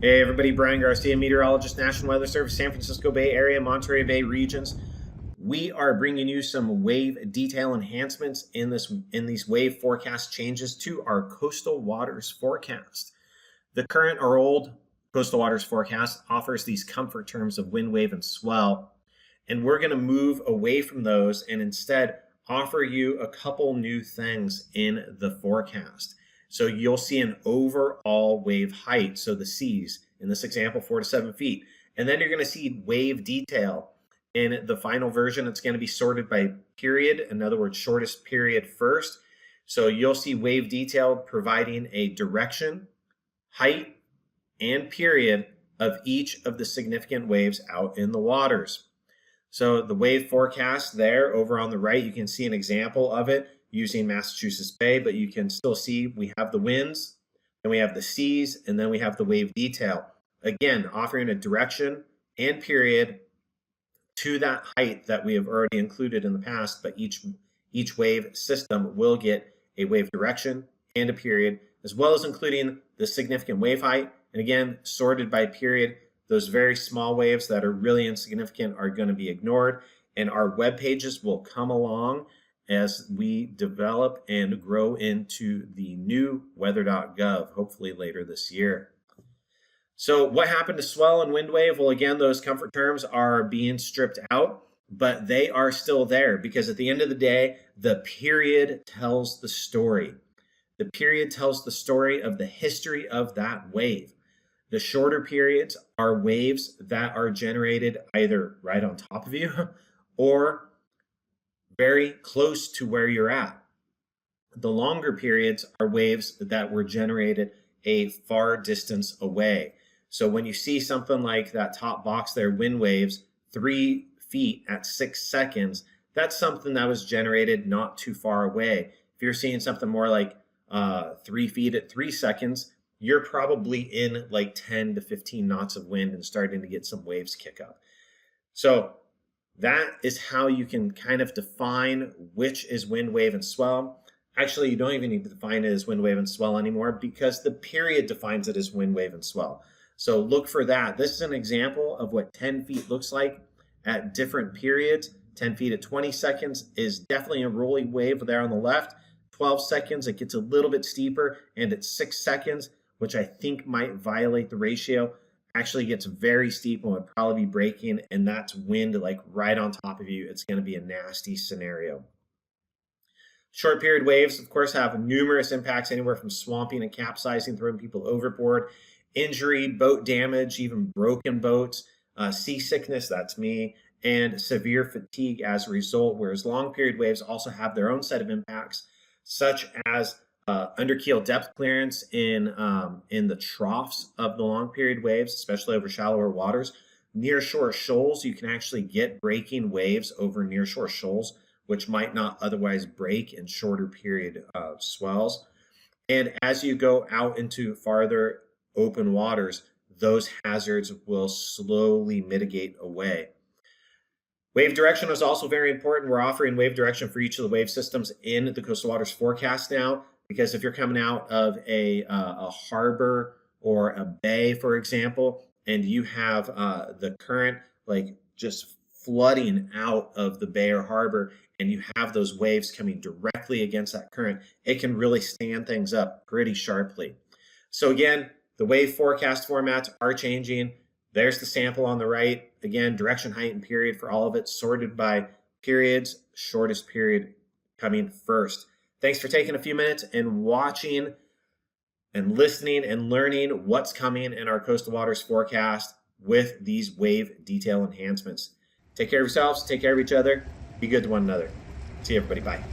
Hey everybody, Brian Garcia, meteorologist, National Weather Service, San Francisco Bay Area, Monterey Bay regions. We are bringing you some wave detail enhancements in these wave forecast changes to our coastal waters forecast. The current or old coastal waters forecast offers these comfort terms of wind, wave, and swell, and we're going to move away from those and instead offer you a couple new things in the forecast. So you'll see an overall wave height, so the seas, in this example, 4 to 7 feet. And then you're going to see wave detail. In the final version, it's going to be sorted by period, in other words, shortest period first. So you'll see wave detail providing a direction, height, and period of each of the significant waves out in the waters. So the wave forecast there over on the right, you can see an example of it using Massachusetts Bay, but you can still see we have the winds, then we have the seas, and then we have the wave detail. Again, offering a direction and period to that height that we have already included in the past, but each wave system will get a wave direction and a period, as well as including the significant wave height. And again, sorted by period, those very small waves that are really insignificant are going to be ignored. And our web pages will come along as we develop and grow into the new weather.gov, hopefully later this year. So what happened to swell and wind wave? Well, again, those comfort terms are being stripped out, but they are still there because at the end of the day, the period tells the story. The period tells the story of the history of that wave. The shorter periods are waves that are generated either right on top of you or very close to where you're at. The longer periods are waves that were generated a far distance away. So when you see something like that top box there, wind waves, 3 feet at 6 seconds, that's something that was generated not too far away. If you're seeing something more like 3 feet at 3 seconds, you're probably in like 10 to 15 knots of wind and starting to get some waves kick up. So that is how you can kind of define which is wind, wave, and swell. Actually, you don't even need to define it as wind, wave, and swell anymore because the period defines it as wind, wave, and swell. So look for that. This is an example of what 10 feet looks like at different periods. 10 feet at 20 seconds is definitely a rolling wave there on the left. 12 seconds, it gets a little bit steeper. And at 6 seconds, which I think might violate the ratio, actually gets very steep and would probably be breaking, and that's wind like right on top of you. It's going to be a nasty scenario. Short period waves, of course, have numerous impacts, anywhere from swamping and capsizing, throwing people overboard, injury, boat damage, even broken boats, seasickness, that's me, and severe fatigue as a result, whereas long period waves also have their own set of impacts, such as underkeel depth clearance in the troughs of the long period waves, especially over shallower waters. Nearshore shoals, you can actually get breaking waves over nearshore shoals, which might not otherwise break in shorter period swells. And as you go out into farther open waters, those hazards will slowly mitigate away. Wave direction is also very important. We're offering wave direction for each of the wave systems in the coastal waters forecast now. Because if you're coming out of a harbor or a bay, for example, and you have the current like just flooding out of the bay or harbor, and you have those waves coming directly against that current, it can really stand things up pretty sharply. So again, the wave forecast formats are changing. There's the sample on the right. Again, direction, height, and period for all of it, sorted by periods, shortest period coming first. Thanks for taking a few minutes and watching and listening and learning what's coming in our coastal waters forecast with these wave detail enhancements. Take care of yourselves, take care of each other, be good to one another. See you, everybody. Bye.